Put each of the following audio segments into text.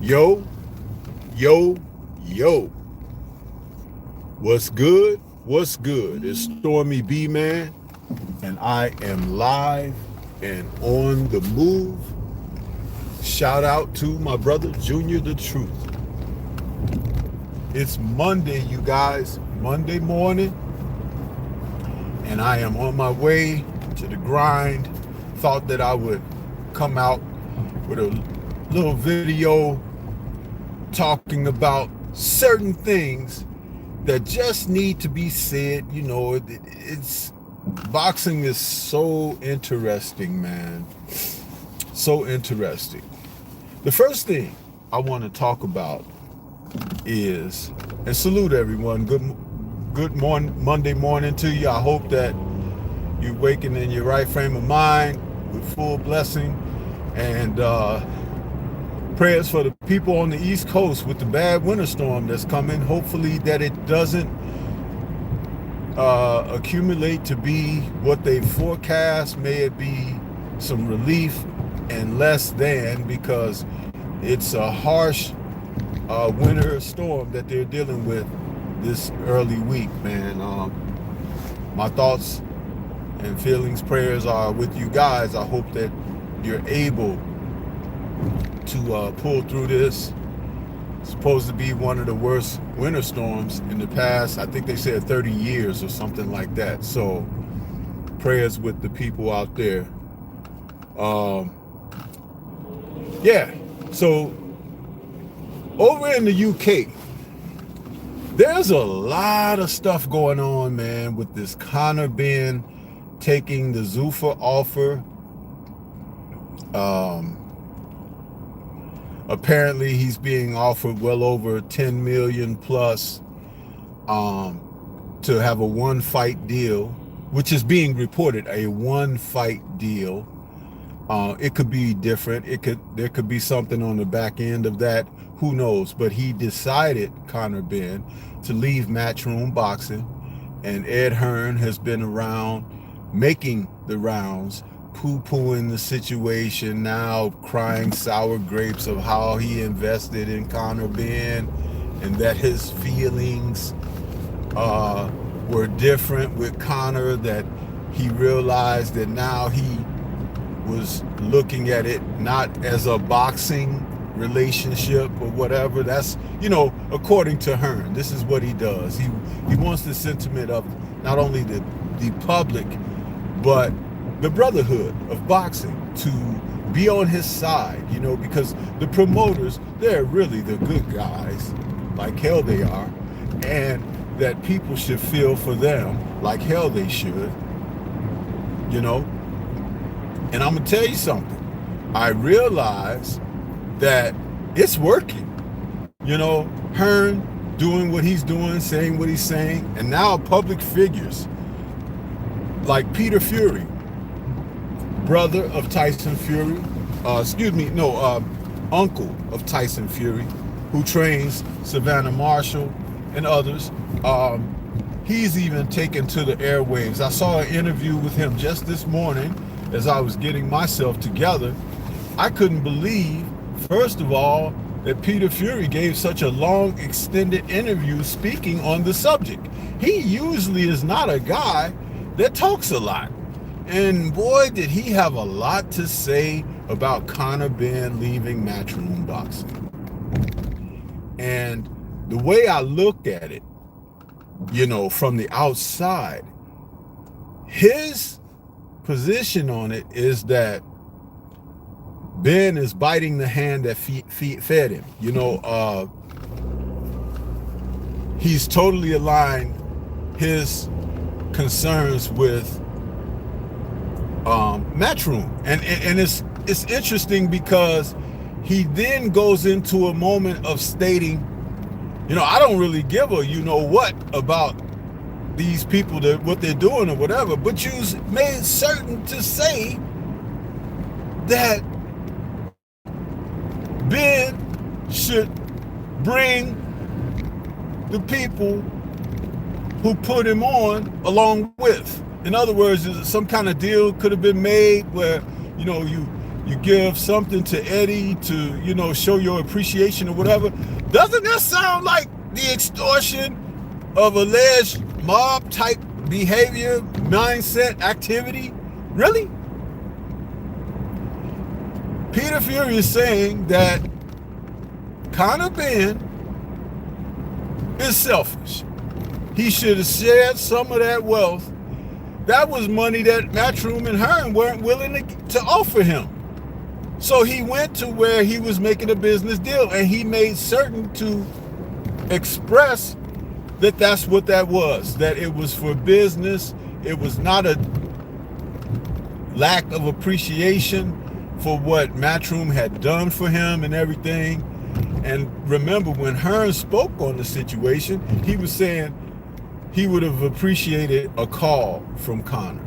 Yo, yo, yo. What's good? What's good? It's Stormy B Man, and I am live and on the move. Shout out to my brother Junior the Truth. It's Monday, you guys, Monday morning, and I am on my way to the grind. Thought that I would come out with a little video talking about certain things that just need to be said. You know, it's boxing is so interesting, man. So interesting. The first thing I want to talk about is, and salute everyone. Good morning, Monday morning to you. I hope that you're waking in your right frame of mind with full blessing, and prayers for the people on the East Coast with the bad winter storm that's coming. Hopefully that it doesn't accumulate to be what they forecast. May it be some relief and less than, because it's a harsh winter storm that they're dealing with this early week, man. My thoughts and feelings, prayers are with you guys. I hope that you're able to pull through this. It's supposed to be one of the worst winter storms in the past. I think they said 30 years or something like that. So prayers with the people out there. Yeah. So over in the UK, there's a lot of stuff going on, man, with this CONOR Benn taking the Zuffa offer. Apparently he's being offered well over 10 million plus to have a one fight deal, which is being reported, a one fight deal. It could be different. There could be something on the back end of that. Who knows? But he decided, CONOR Benn, to leave Matchroom Boxing, and Ed Hearn has been around making the rounds, poo-pooing the situation, now crying sour grapes of how he invested in CONOR Benn and that his feelings were different with Conor, that he realized that now he was looking at it not as a boxing relationship or whatever. That's, according to Hearn, this is what he does. He wants the sentiment of not only the public, but the brotherhood of boxing to be on his side, because the promoters, they're really the good guys, like hell they are, and that people should feel for them like hell they should, And I'm gonna tell you something. I realize that it's working. Hearn doing what he's doing, saying what he's saying, and now public figures like Peter Fury, brother of Tyson Fury, uncle of Tyson Fury, who trains Savannah Marshall and others. He's even taken to the airwaves. I saw an interview with him just this morning as I was getting myself together. I couldn't believe, first of all, that Peter Fury gave such a long, extended interview speaking on the subject. He usually is not a guy that talks a lot. And boy, did he have a lot to say about CONOR Benn leaving Matchroom Boxing. And the way I look at it, from the outside, his position on it is that Ben is biting the hand that fed him. He's totally aligned his concerns with Matchroom, and it's interesting because he then goes into a moment of stating, I don't really give a what about these people, that what they're doing or whatever, but you made certain to say that Ben should bring the people who put him on along with. In other words, some kind of deal could have been made where you you give something to Eddie to, you know, show your appreciation or whatever. Doesn't that sound like the extortion of alleged mob type behavior, mindset, activity? Really? Peter Fury is saying that Conor Benn is selfish. He should have shared some of that wealth. That was money that Matchroom and Hearn weren't willing to offer him. So he went to where he was making a business deal, and he made certain to express that that's what that was, that it was for business. It was not a lack of appreciation for what Matchroom had done for him and everything. And remember, when Hearn spoke on the situation, he was saying he would have appreciated a call from Conor.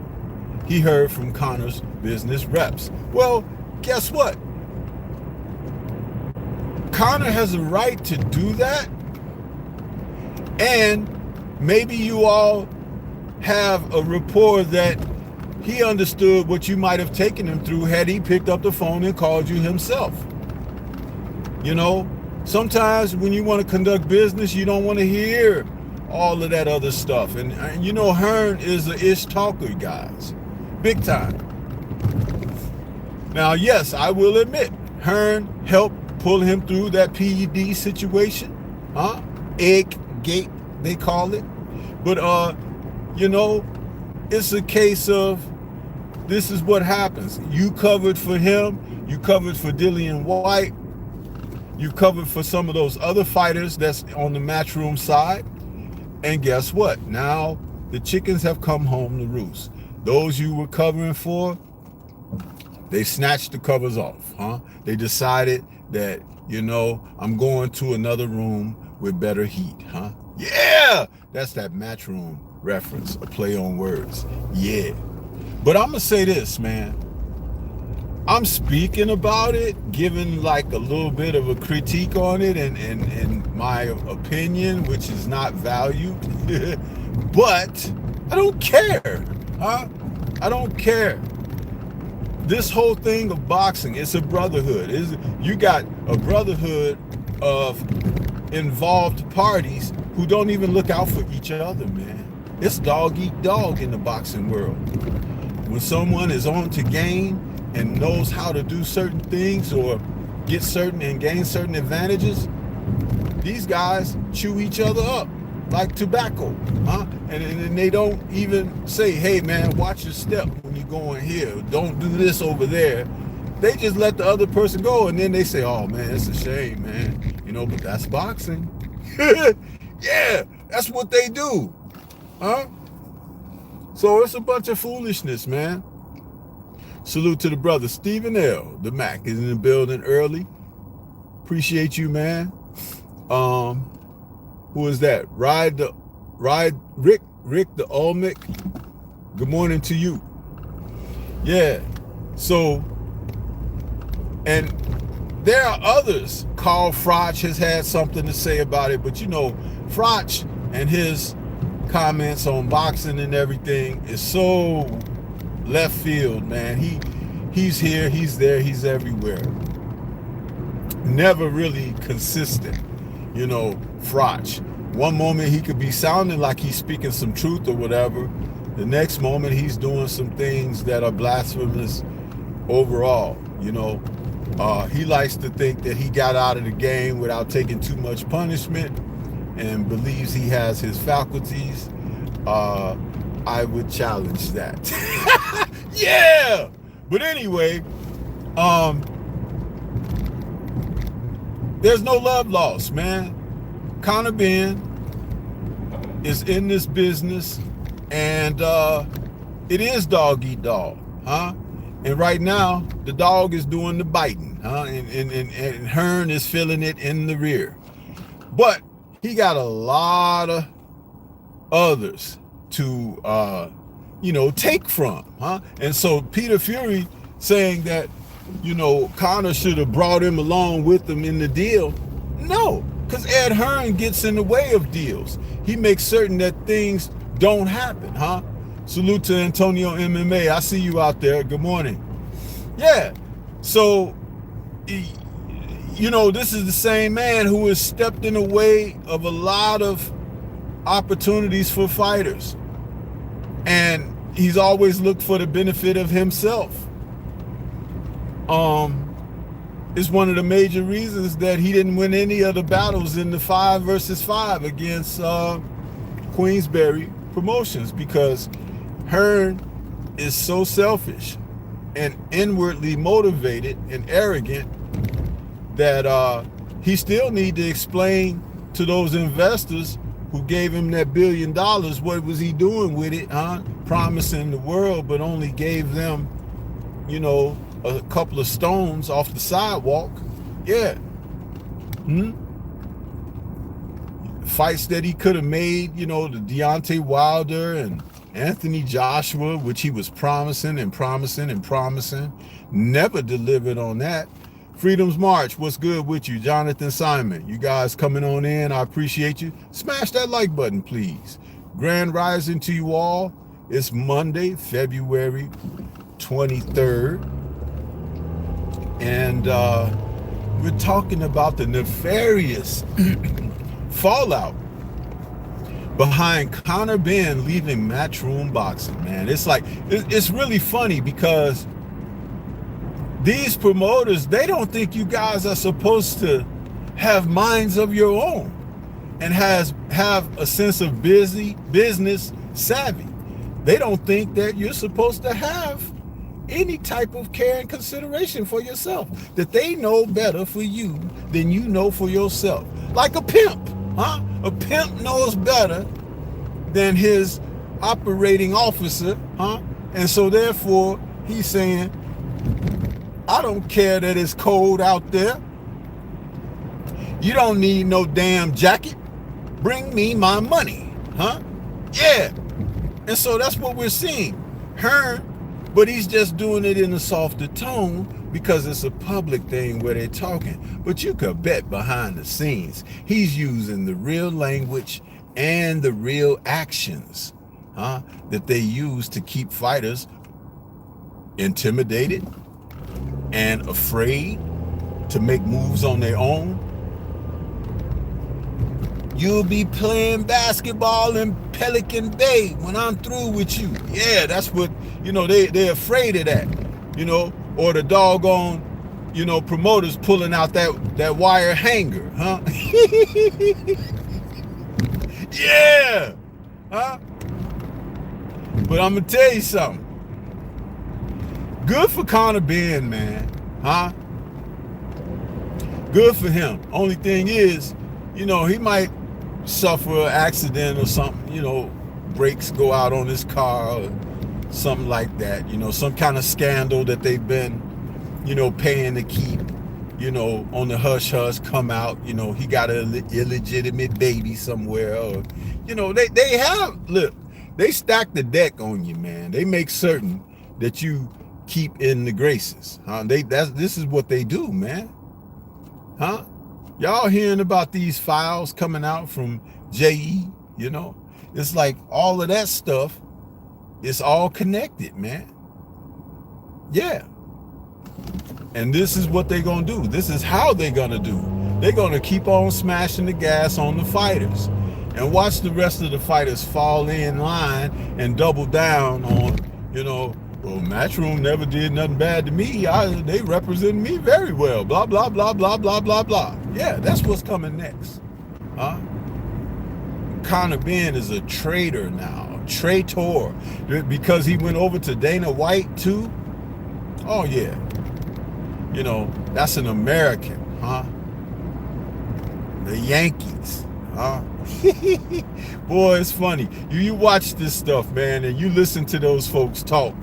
He heard from Conor's business reps. Well, guess what? Conor has a right to do that. And maybe you all have a rapport that he understood what you might have taken him through had he picked up the phone and called you himself. You know, sometimes when you want to conduct business, you don't want to hear all of that other stuff. And you know, Hearn is a ish talker, guys. Big time. Now, yes, I will admit, Hearn helped pull him through that PED situation. Egg gate, they call it. But, you know, it's a case of this is what happens. You covered for him. You covered for Dillian White. You covered for some of those other fighters that's on the Matchroom side. And guess what? Now the chickens have come home to roost. Those you were covering for, they snatched the covers off. They decided that, you know, I'm going to another room with better heat. Yeah, that's that Matchroom reference, a play on words. Yeah. But I'm going to say this, man. I'm speaking about it, giving like a little bit of a critique on it and my opinion, which is not valued. But I don't care. I don't care. This whole thing of boxing, it's a brotherhood. You got a brotherhood of involved parties who don't even look out for each other, man. It's dog eat dog in the boxing world. When someone is on to gain and knows how to do certain things or get certain and gain certain advantages, these guys chew each other up like tobacco, and they don't even say, hey man, watch your step when you're going here, don't do this over there. They just let the other person go, and then they say, oh man, it's a shame, man, you know, but that's boxing. Yeah, that's what they do. So it's a bunch of foolishness, man. Salute to the brother Stephen L. The Mac is in the building early. Appreciate you, man. Who is that? Rick the Olmec. Good morning to you. Yeah. So, and there are others. Carl Froch has had something to say about it, but you know, Froch and his comments on boxing and everything is so left field, man. He's here, he's there, he's everywhere. Never really consistent, you know, Froch. One moment he could be sounding like he's speaking some truth or whatever. The next moment he's doing some things that are blasphemous overall, you know. He likes to think that he got out of the game without taking too much punishment and believes he has his faculties. I would challenge that. Yeah. But anyway, there's no love lost, man. Conor Benn is in this business, and it is dog eat dog, And right now, the dog is doing the biting, and Hearn is feeling it in the rear. But he got a lot of others to, you know, take from, And so Peter Fury saying that, you know, Conor should have brought him along with him in the deal. No, because Ed Hearn gets in the way of deals. He makes certain that things don't happen, Salute to Antonio MMA. I see you out there. Good morning. Yeah, So, you know, this is the same man who has stepped in the way of a lot of opportunities for fighters. And he's always looked for the benefit of himself. It's one of the major reasons that he didn't win any of the battles in the 5 versus 5 against Queensberry Promotions, because Hearn is so selfish and inwardly motivated and arrogant that he still need to explain to those investors who gave him that $1 billion, what was he doing with it, huh? Promising the world, but only gave them, you know, a couple of stones off the sidewalk. Yeah. Fights that he could have made, you know, the Deontay Wilder and Anthony Joshua, which he was promising and promising and promising, never delivered on that. Freedom's March, what's good with you? Jonathan Simon, you guys coming on in, I appreciate you. Smash that like button, please. Grand rising to you all. It's Monday, February 23rd. And we're talking about the nefarious fallout behind Conor Benn leaving Matchroom Boxing, man. It's like, it's really funny because these promoters, they don't think you guys are supposed to have minds of your own and have a sense of business savvy. They don't think that you're supposed to have any type of care and consideration for yourself, that they know better for you than you know for yourself. Like a pimp, huh? A pimp knows better than his operating officer, huh? And so therefore he's saying, I don't care that it's cold out there. You don't need no damn jacket. Bring me my money, huh? Yeah. And so that's what we're seeing. Hearn, but he's just doing it in a softer tone because it's a public thing where they're talking. But you could bet behind the scenes, he's using the real language and the real actions, huh, that they use to keep fighters intimidated and afraid to make moves on their own. You'll be playing basketball in Pelican Bay when I'm through with you. Yeah, that's what, you know, they're afraid of that, you know, or the doggone, you know, promoters pulling out that wire hanger, huh? Yeah, huh? But I'm gonna tell you something. Good for Conor Benn, man, huh? Good for him. Only thing is, you know, he might suffer an accident or something, you know, brakes go out on his car or something like that, you know, some kind of scandal that they've been, you know, paying to keep, you know, on the hush-hush come out, you know, he got an illegitimate baby somewhere, or, you know, they have, look, they stack the deck on you, man. They make certain that you keep in the graces, huh? This is what they do, man, huh? Y'all hearing about these files coming out from JE, you know? It's like all of that stuff, it's all connected, man. Yeah. And this is what they're going to do. This is how they're going to do. They're going to keep on smashing the gas on the fighters and watch the rest of the fighters fall in line and double down on, you know, well, Matchroom never did nothing bad to me. They represent me very well. Blah, blah, blah, blah, blah, blah, blah. Yeah, that's what's coming next. Huh? Conor Benn is a traitor now. A traitor. Because he went over to Dana White too? Oh, yeah. You know, that's an American, huh? The Yankees, huh? Boy, it's funny. You watch this stuff, man, and you listen to those folks talk.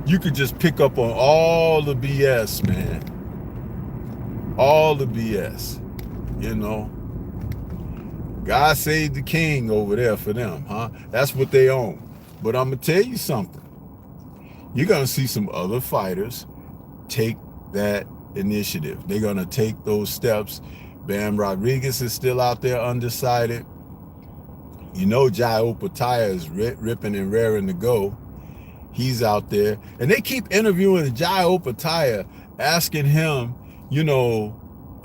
You could just pick up on all the BS, man. All the BS, you know. God save the king over there for them, huh? That's what they own. But I'm going to tell you something. You're going to see some other fighters take that initiative. They're going to take those steps. Bam Rodriguez is still out there undecided. You know, Jai Opataya is ripping and raring to go. He's out there. And they keep interviewing Jai Opataya asking him, you know,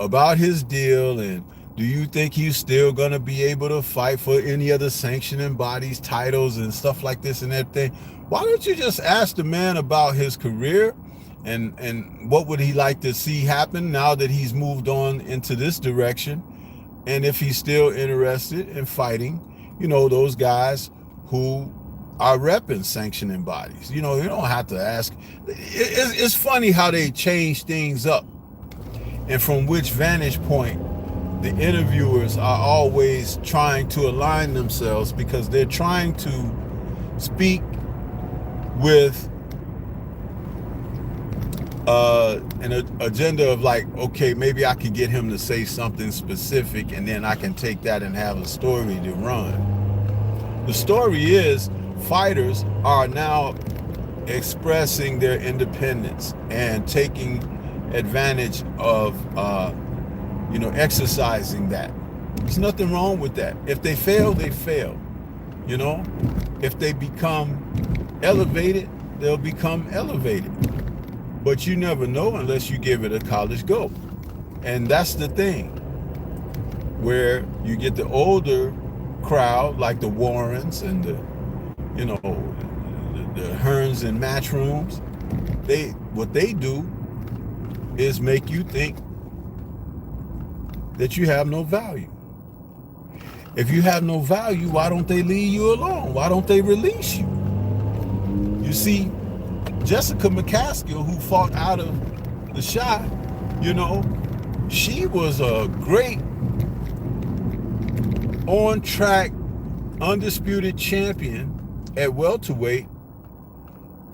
about his deal, and do you think he's still gonna be able to fight for any other sanctioning bodies, titles, and stuff like this and everything? Why don't you just ask the man about his career and what would he like to see happen now that he's moved on into this direction, and if he's still interested in fighting, you know, those guys who are repping sanctioning bodies. You know, you don't have to ask. It's funny how they change things up and from which vantage point the interviewers are always trying to align themselves, because they're trying to speak with an agenda of like, okay, maybe I could get him to say something specific and then I can take that and have a story to run. The story is fighters are now expressing their independence and taking advantage of you know, exercising that. There's nothing wrong with that. If they fail, they fail. You know, if they become elevated, they'll become elevated. But you never know unless you give it a college go. And that's the thing, where you get the older crowd like the Warrens and the, you know, the Hearns and Matchrooms. What they do is make you think that you have no value. If you have no value, why don't they leave you alone? Why don't they release you? You see, Jessica McCaskill, who fought out of the shot, you know, she was a great on-track, undisputed champion at welterweight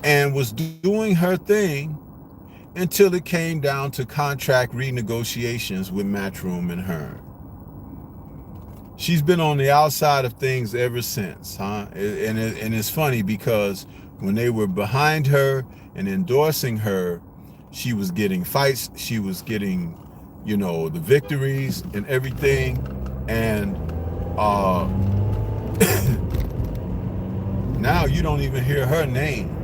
and was doing her thing until it came down to contract renegotiations with Matchroom and Hearn. She's been on the outside of things ever since, huh? And it's funny because when they were behind her and endorsing her, she was getting fights, she was getting, you know, the victories and everything. And now you don't even hear her name.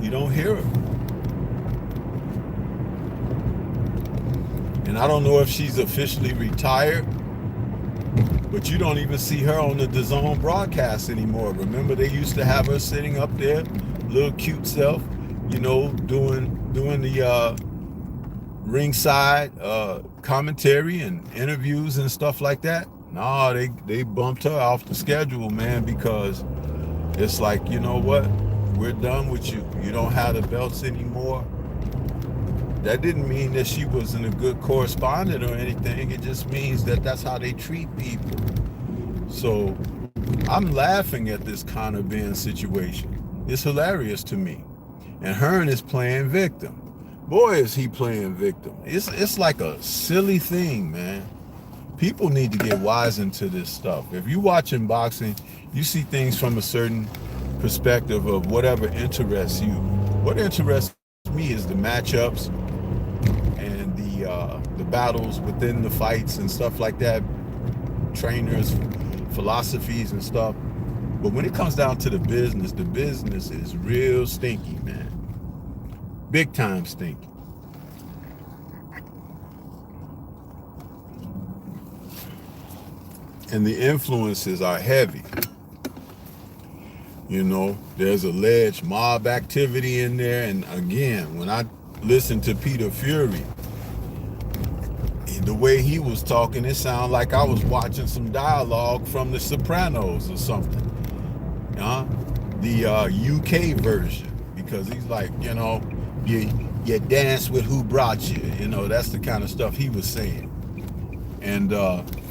You don't hear her. And I don't know if she's officially retired, but you don't even see her on the DAZN broadcast anymore. Remember, they used to have her sitting up there, little cute self, you know, doing the ringside commentary and interviews and stuff like that. No, they bumped her off the schedule, man, because it's like, you know what? We're done with you. You don't have the belts anymore. That didn't mean that she wasn't a good correspondent or anything. It just means that that's how they treat people. So I'm laughing at this Conor Benn situation. It's hilarious to me. And Hearn is playing victim. Boy, is he playing victim. It's like a silly thing, man. People need to get wise into this stuff. If you're watching boxing, you see things from a certain perspective of whatever interests you. What interests me is the matchups and the battles within the fights and stuff like that, trainers, philosophies and stuff. But when it comes down to the business is real stinky, man. Big time stinky. And the influences are heavy. You know, there's alleged mob activity in there. And again, when I listened to Peter Fury, the way he was talking, it sounded like I was watching some dialogue from The Sopranos or something. The UK version, because he's like, you know, you dance with who brought you. You know, that's the kind of stuff he was saying. And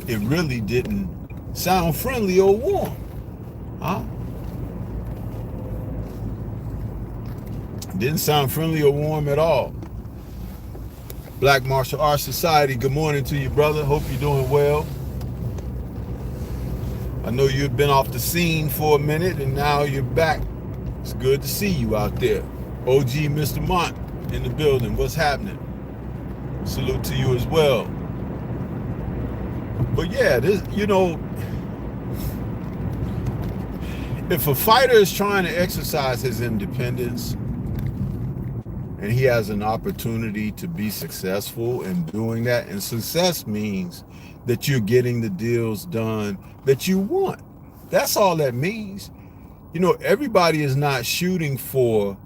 it really didn't sound friendly or warm. Didn't sound friendly or warm at all. Black Martial Arts Society, good morning to you, brother. Hope you're doing well. I know you've been off the scene for a minute and now you're back. It's good to see you out there. OG Mr. Mont in the building. What's happening? Salute to you as well. But yeah, this, you know, if a fighter is trying to exercise his independence, and he has an opportunity to be successful in doing that. And success means that you're getting the deals done that you want. That's all that means. You know, everybody is not shooting for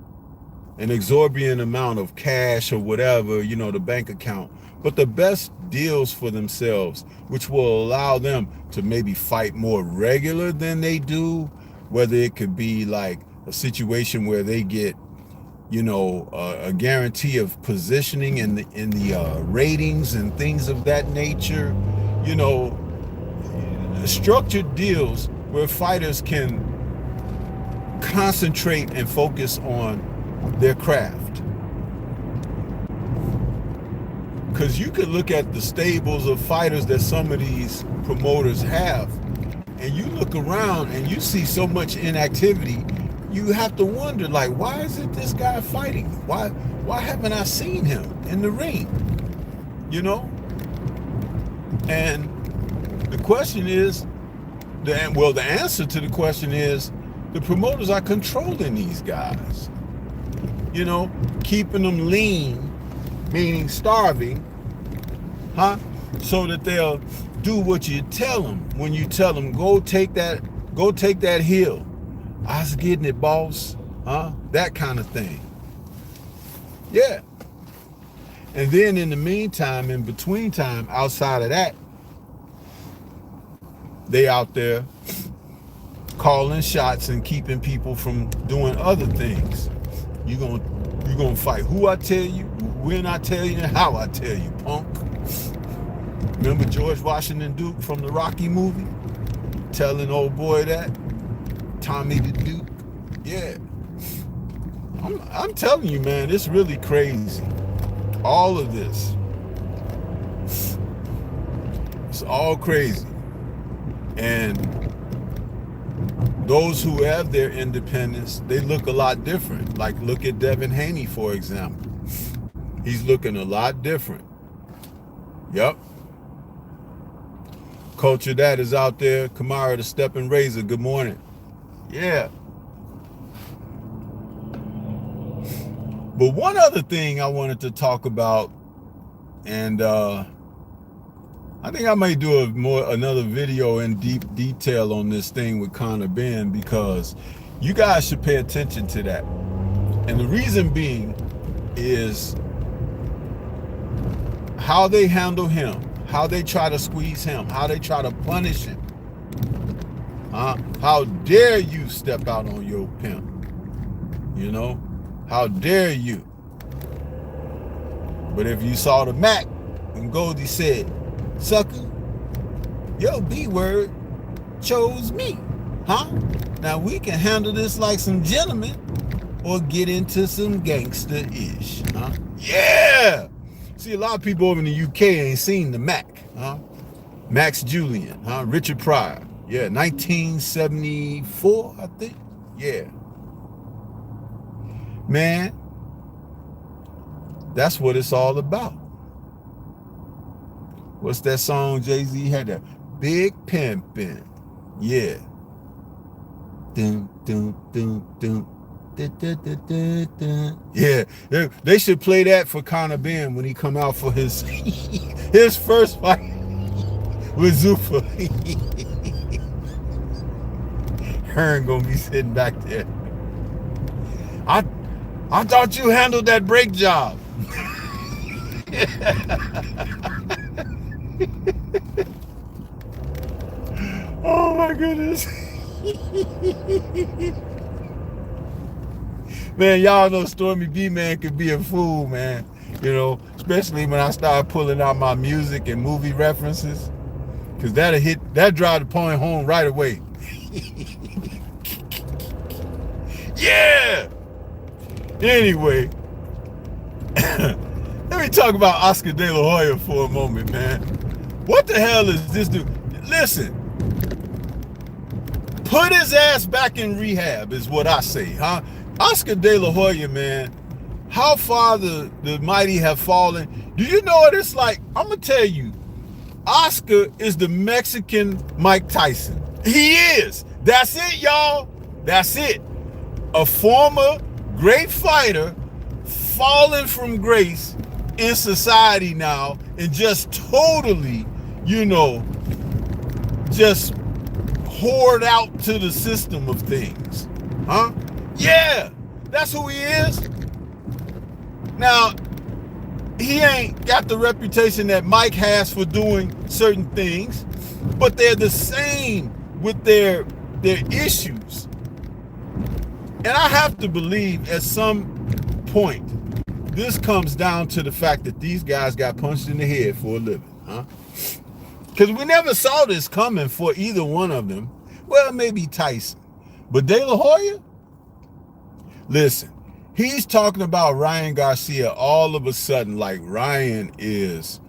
an exorbitant amount of cash or whatever, you know, the bank account, but the best deals for themselves, which will allow them to maybe fight more regular than they do, whether it could be like a situation where they get, you know, a guarantee of positioning in the ratings and things of that nature, you know, structured deals where fighters can concentrate and focus on their craft. Because you could look at the stables of fighters that some of these promoters have, and you look around and you see so much inactivity. You have to wonder, like, why isn't this guy fighting? Why haven't I seen him in the ring? You know? And the question is, the answer to the question is, the promoters are controlling these guys. You know, keeping them lean, meaning starving, so that they'll do what you tell them. When you tell them, go take that hill. I was getting it, boss. That kind of thing. Yeah. And then in the meantime, in between time, outside of that, they out there calling shots and keeping people from doing other things. You gonna fight who I tell you, when I tell you, and how I tell you, punk. Remember George Washington Duke from the Rocky movie? Telling old boy that? Tommy the Duke? Yeah. I'm telling you, man, it's really crazy. All of this. It's all crazy. And those who have their independence, they look a lot different. Like, look at Devin Haney, for example. He's looking a lot different. Yep. Culture that is out there. Kamara the Stepping Razor, good morning. Yeah. But one other thing I wanted to talk about, and I think I may do another video in deep detail on this thing with CONOR BENN, because you guys should pay attention to that. And the reason being is how they handle him, how they try to squeeze him, how they try to punish him. How dare you step out on your pimp? You know? How dare you? But if you saw the Mac, and Goldie said, sucker, your B word chose me. Now we can handle this like some gentlemen or get into some gangster-ish. Yeah! See, a lot of people over in the UK ain't seen the Mac. Max Julian, Richard Pryor. Yeah, 1974, I think. Yeah. Man, that's what it's all about. What's that song Jay-Z had? That Big Pimpin'. Yeah. Dun, dun, dun, dun. Dun, dun, dun, dun, dun. Yeah, they should play that for CONOR BENN when he come out for his his first fight with Zuffa. Hearn gonna be sitting back there. I thought you handled that brake job. Oh my goodness. Man, y'all know StormyBMAN could be a fool, man. You know, especially when I start pulling out my music and movie references. Cause that'll drive the point home right away. Yeah! Anyway, let me talk about Oscar De La Hoya for a moment, man. What the hell is this dude? Listen, put his ass back in rehab is what I say, Oscar De La Hoya, man, how far the mighty have fallen. Do you know what it's like? I'm going to tell you, Oscar is the Mexican Mike Tyson. He is. That's it, y'all. That's it. A former great fighter fallen from grace in society now and just totally, just hoard out to the system of things. Huh? Yeah, that's who he is. Now, he ain't got the reputation that Mike has for doing certain things, but they're the same with their issues. And I have to believe at some point, this comes down to the fact that these guys got punched in the head for a living, huh? Because we never saw this coming for either one of them. Well, maybe Tyson. But De La Hoya? Listen, he's talking about Ryan Garcia all of a sudden like Ryan is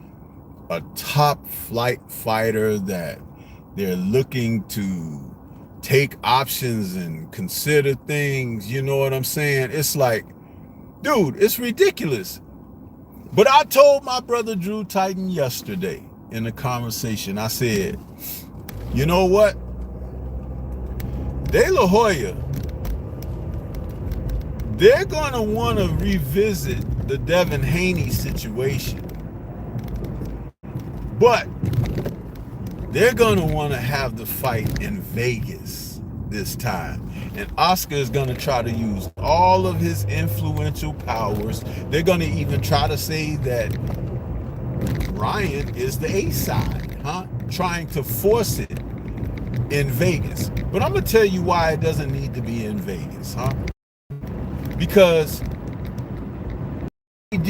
a top flight fighter that they're looking to take options and consider things. You know what I'm saying? It's like, dude, it's ridiculous. But I told my brother Drew Titan yesterday in a conversation, I said, you know what? De La Hoya, they're going to want to revisit the Devin Haney situation. But they're going to want to have the fight in Vegas this time. And Oscar is going to try to use all of his influential powers. They're going to even try to say that Ryan is the A-side, huh? Trying to force it in Vegas. But I'm going to tell you why it doesn't need to be in Vegas, huh? Because AD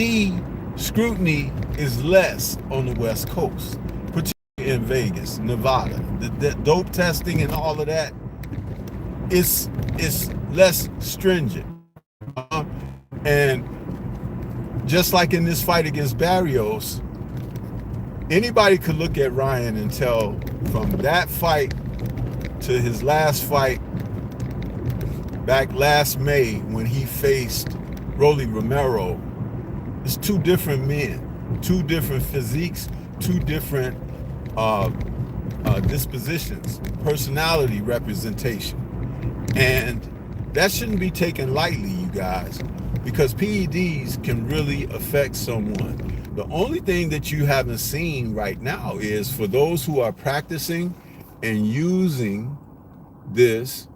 scrutiny is less on the West Coast, particularly in Vegas, Nevada. The dope testing and all of that is less stringent. And just like in this fight against Barrios, anybody could look at Ryan and tell from that fight to his last fight back last May when he faced Rolly Romero, it's two different men, two different physiques, two different dispositions, personality representation. And that shouldn't be taken lightly, you guys, because PEDs can really affect someone. The only thing that you haven't seen right now is for those who are practicing and using this,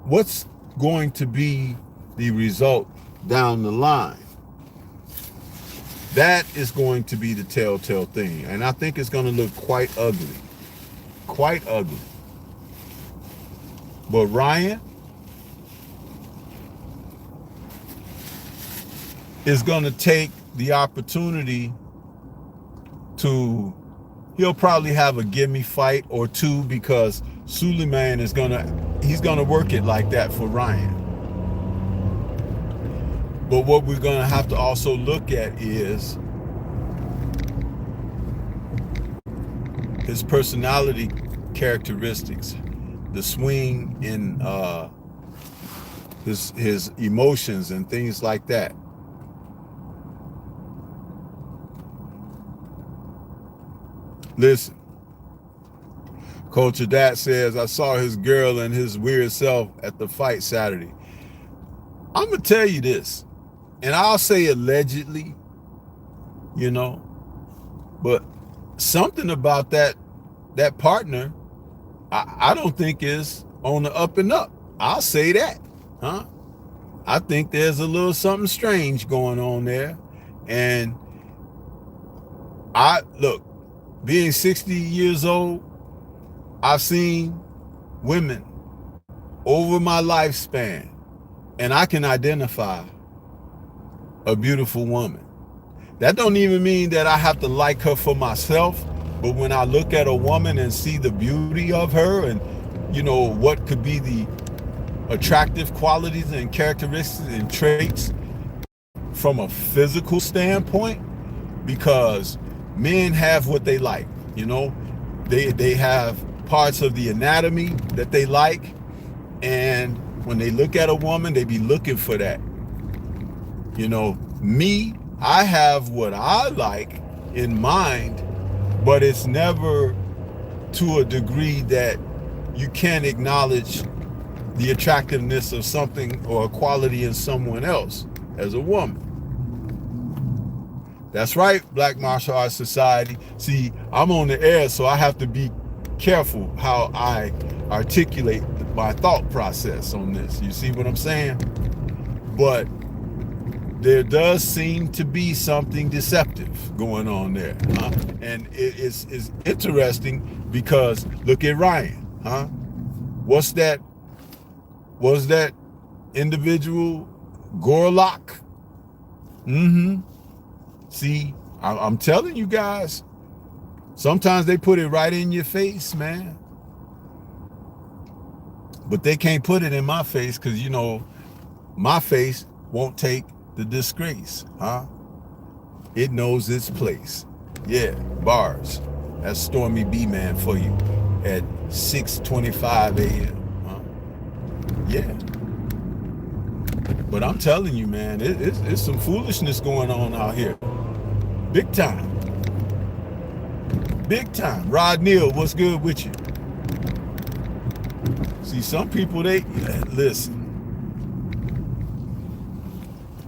what's going to be the result down the line. That is going to be the telltale thing. And I think it's going to look quite ugly. Quite ugly. But Ryan is going to take the opportunity to, he'll probably have a gimme fight or two because Suleiman is he's going to work it like that for Ryan. But what we're going to have to also look at is his personality characteristics, the swing in his emotions and things like that. Listen, Culture Dad says, I saw his girl and his weird self at the fight Saturday. I'm going to tell you this, and I'll say allegedly, but something about that partner, I don't think is on the up and up. I'll say that, huh? I think there's a little something strange going on there. And look, being 60 years old, I've seen women over my lifespan, and I can identify a beautiful woman. That don't even mean that I have to like her for myself, but when I look at a woman and see the beauty of her and, what could be the attractive qualities and characteristics and traits from a physical standpoint, because men have what they like, they have parts of the anatomy that they like, and when they look at a woman, they be looking for that. Me, I have what I like in mind, but it's never to a degree that you can't acknowledge the attractiveness of something or a quality in someone else as a woman. That's right, Black Martial Arts Society. See, I'm on the air, so I have to be careful how I articulate my thought process on this. You see what I'm saying? But there does seem to be something deceptive going on there, huh? And it's interesting because look at Ryan, huh? What's that individual? Gorlock? See, I'm telling you guys, sometimes they put it right in your face, man. But they can't put it in my face because, you know, my face won't take the disgrace, huh? It knows its place. Yeah, bars. That's Stormy B-Man for you at 6:25 a.m. Huh? Yeah. But I'm telling you, man, it's some foolishness going on out here. Big time. Big time. Rod Neal, what's good with you? See, some people, listen.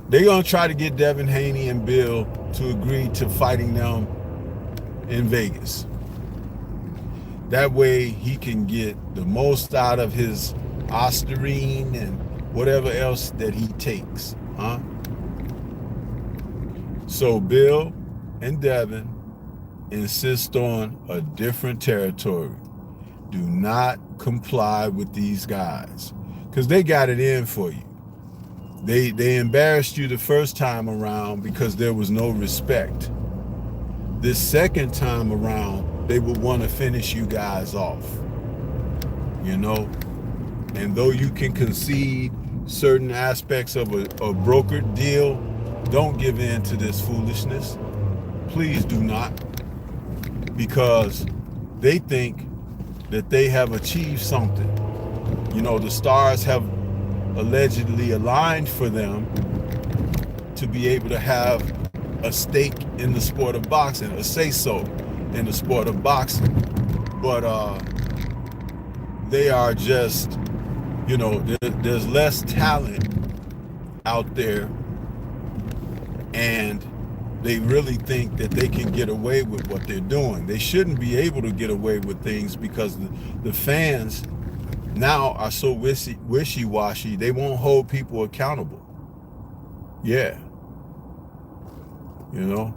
They're going to try to get Devin Haney and Bill to agree to fighting them in Vegas. That way he can get the most out of his Ostarine and whatever else that he takes, huh? So Bill and Devin insist on a different territory. Do not comply with these guys because they got it in for you. They embarrassed you the first time around because there was no respect. This second time around, they would want to finish you guys off, you know? And though you can concede certain aspects of a brokered deal, don't give in to this foolishness. Please do not, because they think that they have achieved something. You know, the stars have allegedly aligned for them to be able to have a stake in the sport of boxing, a say-so in the sport of boxing. But they are just, you know, there's less talent out there, and they really think that they can get away with what they're doing. They shouldn't be able to get away with things because the fans now are so wishy-washy, they won't hold people accountable. Yeah. You know?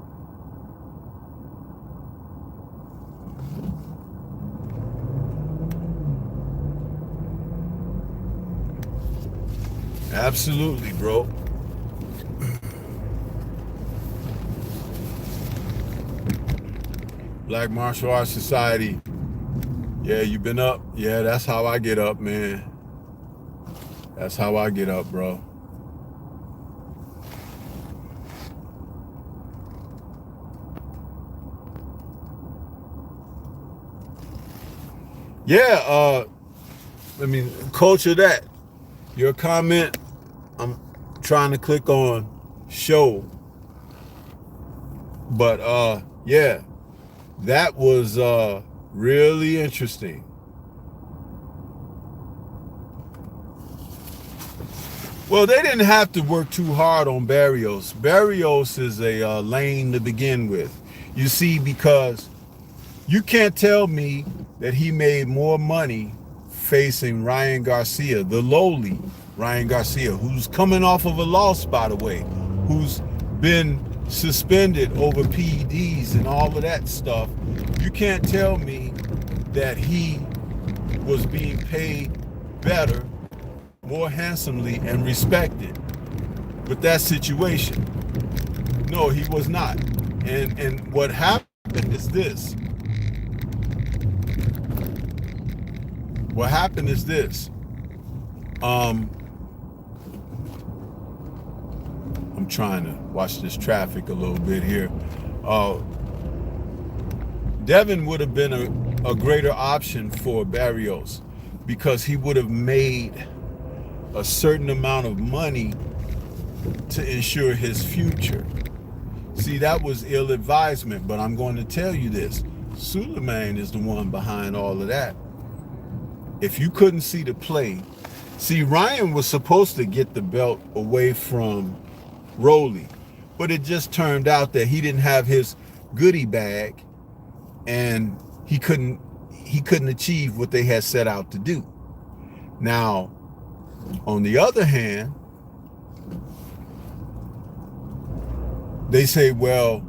Absolutely, bro. Black Martial Arts Society. Yeah, you been up? Yeah, that's how I get up, man. That's how I get up, bro. Yeah, I mean, culture that. Your comment, I'm trying to click on show. But yeah, that was really interesting. Well, they didn't have to work too hard on Barrios. Barrios is a lane to begin with. You see, because you can't tell me that he made more money facing Ryan Garcia, the lowly Ryan Garcia, who's coming off of a loss, by the way, who's been suspended over PEDs and all of that stuff. You can't tell me that he was being paid better, more handsomely, and respected with that situation. No, he was not. And what happened is this. What happened is this. I'm trying to watch this traffic a little bit here. Devin would have been a greater option for Barrios because he would have made a certain amount of money to ensure his future. See, that was ill advisement, but I'm going to tell you this. Suleiman is the one behind all of that. If you couldn't see the play See, Ryan was supposed to get the belt away from Rolly, but it just turned out that he didn't have his goodie bag, and he couldn't achieve what they had set out to do. Now, on the other hand, they say, well,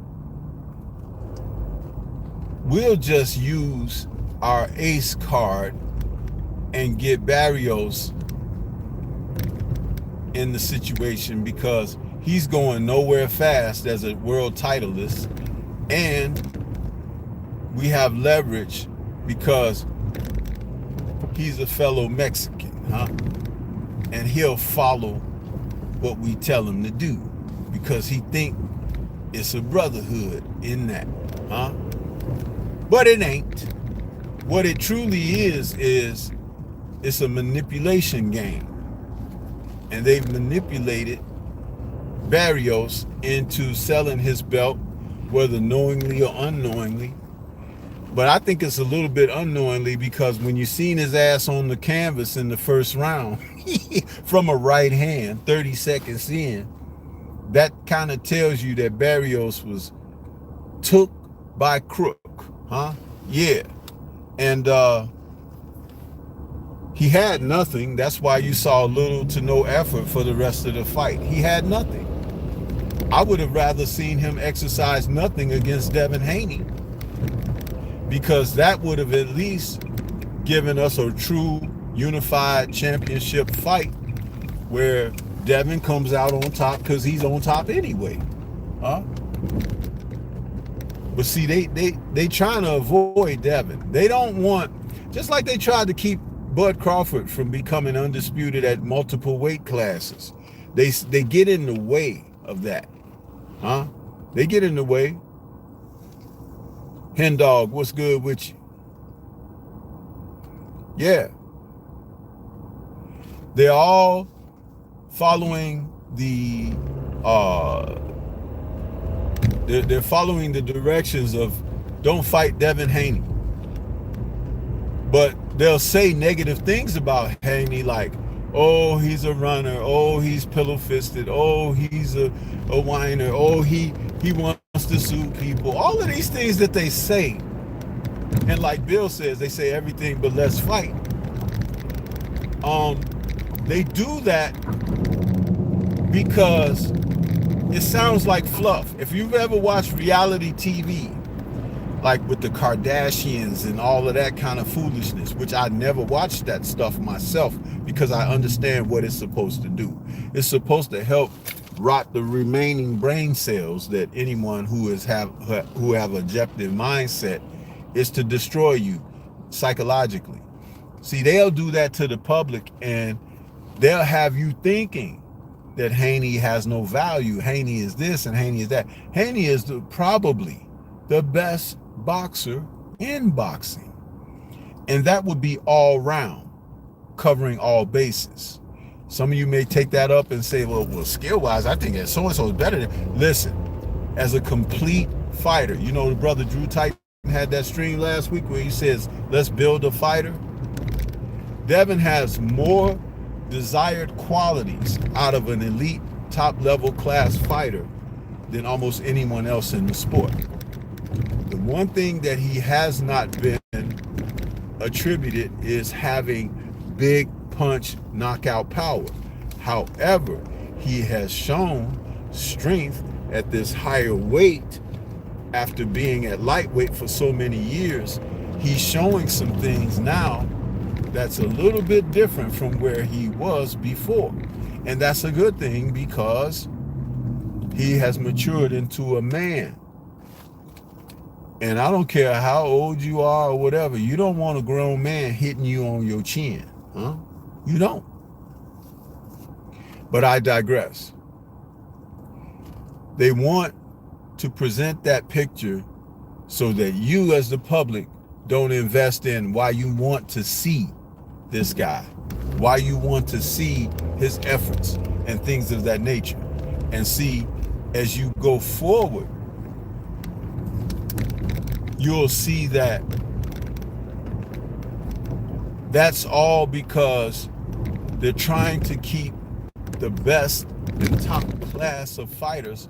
we'll just use our ace card and get Barrios in the situation because he's going nowhere fast as a world titleist, and we have leverage because he's a fellow Mexican, huh? And he'll follow what we tell him to do because he think it's a brotherhood in that, huh? But it ain't. What it truly is it's a manipulation game. And they've manipulated Barrios into selling his belt, whether knowingly or unknowingly. But I think it's a little bit unknowingly because when you seen his ass on the canvas in the first round from a right hand, 30 seconds in, that kind of tells you that Barrios was took by crook, huh? Yeah. And he had nothing. That's why you saw little to no effort for the rest of the fight. He had nothing. I would have rather seen him exercise nothing against Devin Haney, because that would have at least given us a true unified championship fight where Devin comes out on top because he's on top anyway, huh? But see, they trying to avoid Devin. They don't want, just like they tried to keep Bud Crawford from becoming undisputed at multiple weight classes. They get in the way of that, huh? They get in the way. Hen Dog, what's good with you? Yeah. They're all following the they're following the directions of don't fight Devin Haney. But they'll say negative things about Haney, like, oh, he's a runner, oh, he's pillow-fisted, oh, he's a whiner, oh, he wants to sue people. All of these things that they say, and like Bill says, they say everything but let's fight. They do that because it sounds like fluff. If you've ever watched reality TV, like with the Kardashians and all of that kind of foolishness, which I never watched that stuff myself because I understand what it's supposed to do. It's supposed to help rot the remaining brain cells that anyone who have objective mindset is to destroy you psychologically. See, they'll do that to the public and they'll have you thinking that Haney has no value. Haney is this and Haney is that. Haney is probably the best boxer in boxing. And that would be all round, covering all bases. Some of you may take that up and say, well skill-wise, I think that so-and-so is better than... Listen, as a complete fighter, you know, the brother Drew Titan had that stream last week where he says, let's build a fighter. Devin has more desired qualities out of an elite top-level class fighter than almost anyone else in the sport. The one thing that he has not been attributed is having big punch knockout power. However, he has shown strength at this higher weight after being at lightweight for so many years. He's showing some things now that's a little bit different from where he was before. And that's a good thing because he has matured into a man. And I don't care how old you are or whatever, you don't want a grown man hitting you on your chin, huh? You don't. But I digress. They want to present that picture so that you as the public don't invest in why you want to see this guy, why you want to see his efforts and things of that nature. And see, as you go forward, you'll see that that's all because They're trying to keep the best and top class of fighters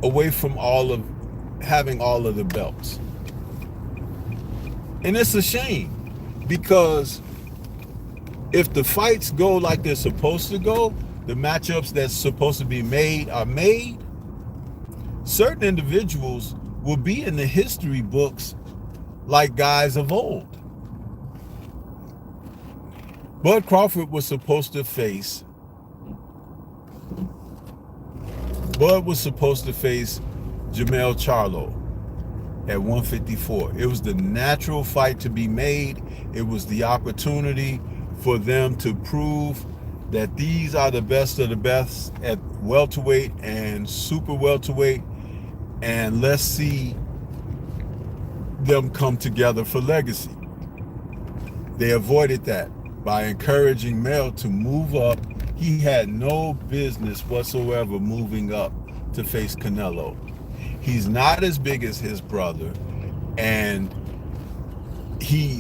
away from having all of the belts. And it's a shame, because if the fights go like they're supposed to go, the matchups that's supposed to be made are made, certain individuals will be in the history books like guys of old. Bud Crawford was supposed to face Jamel Charlo at 154. It was the natural fight to be made. It was the opportunity for them to prove that these are the best of the best at welterweight and super welterweight, and let's see them come together for legacy. They avoided that by encouraging Mel to move up. He had no business whatsoever moving up to face Canelo. He's not as big as his brother, and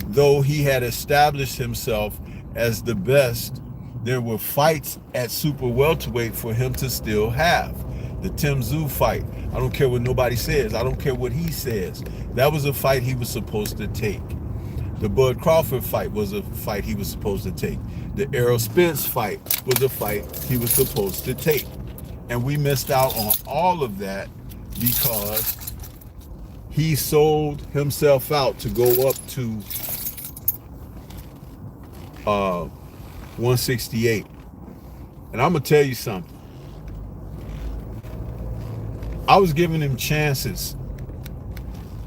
though he had established himself as the best, there were fights at super welterweight for him to still have. The Tim Tszyu fight, I don't care what nobody says, I don't care what he says, that was a fight he was supposed to take. The Bud Crawford fight was a fight he was supposed to take. The Errol Spence fight was a fight he was supposed to take. And we missed out on all of that because he sold himself out to go up to 168. And I'm going to tell you something. I was giving him chances,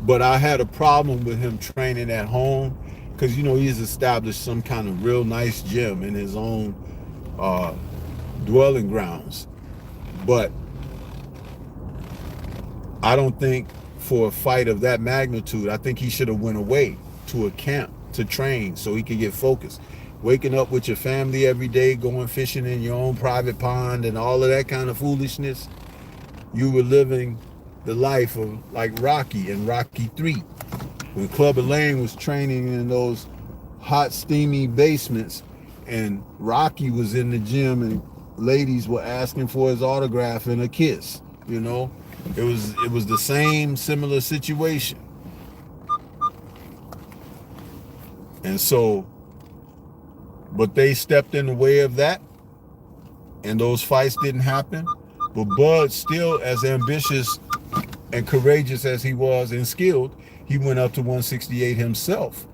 but I had a problem with him training at home, because, you know, he's established some kind of real nice gym in his own dwelling grounds. But I don't think for a fight of that magnitude, I think he should have went away to a camp to train so he could get focused. Waking up with your family every day, going fishing in your own private pond and all of that kind of foolishness. You were living the life of like Rocky in Rocky 3. When Clubber Lang was training in those hot, steamy basements, and Rocky was in the gym and ladies were asking for his autograph and a kiss, you know? It was the same similar situation. And so, but they stepped in the way of that, and those fights didn't happen. But Bud, still as ambitious and courageous as he was and skilled, he went up to 168 himself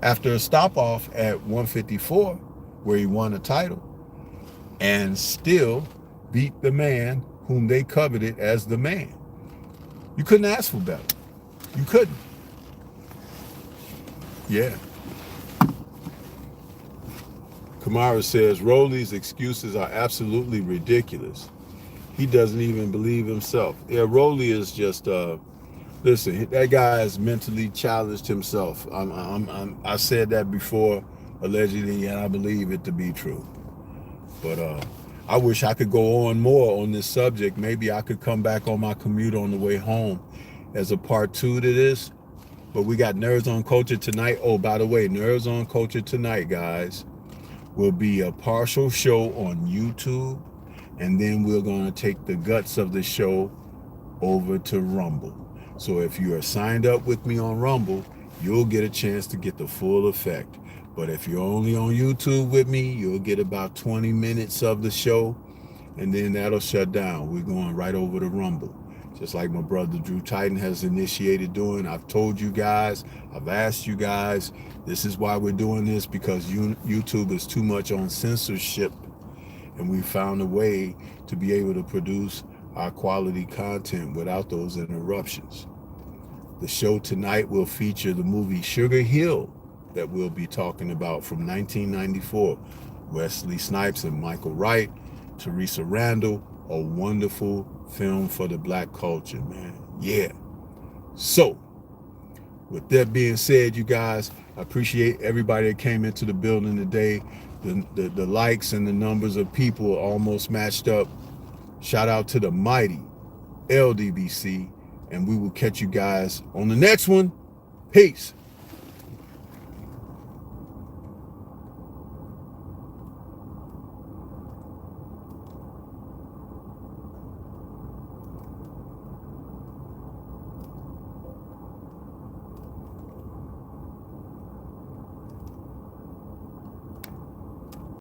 after a stop-off at 154, where he won a title, and still beat the man whom they coveted as the man. You couldn't ask for better. You couldn't. Yeah. Kamara says, Rolly's excuses are absolutely ridiculous. He doesn't even believe himself. Yeah, Rolly is just, listen, that guy has mentally challenged himself. I said that before, allegedly, and I believe it to be true. But I wish I could go on more on this subject. Maybe I could come back on my commute on the way home as a part 2 to this. But we got Nerds on Culture tonight. Oh, by the way, Nerds on Culture tonight, guys, will be a partial show on YouTube. And then we're going to take the guts of the show over to Rumble. So if you are signed up with me on Rumble, you'll get a chance to get the full effect. But if you're only on YouTube with me, you'll get about 20 minutes of the show, and then that'll shut down. We're going right over to Rumble, just like my brother Drew Titan has initiated doing. I've told you guys, I've asked you guys, this is why we're doing this, because YouTube is too much on censorship, and we found a way to be able to produce our quality content without those interruptions. The show tonight will feature the movie Sugar Hill that we'll be talking about from 1994. Wesley Snipes and Michael Wright, Teresa Randall, a wonderful film for the black culture, man. Yeah. So, with that being said, you guys, I appreciate everybody that came into the building today. The likes and the numbers of people almost matched up. Shout out to the mighty LDBC, and we will catch you guys on the next one. Peace.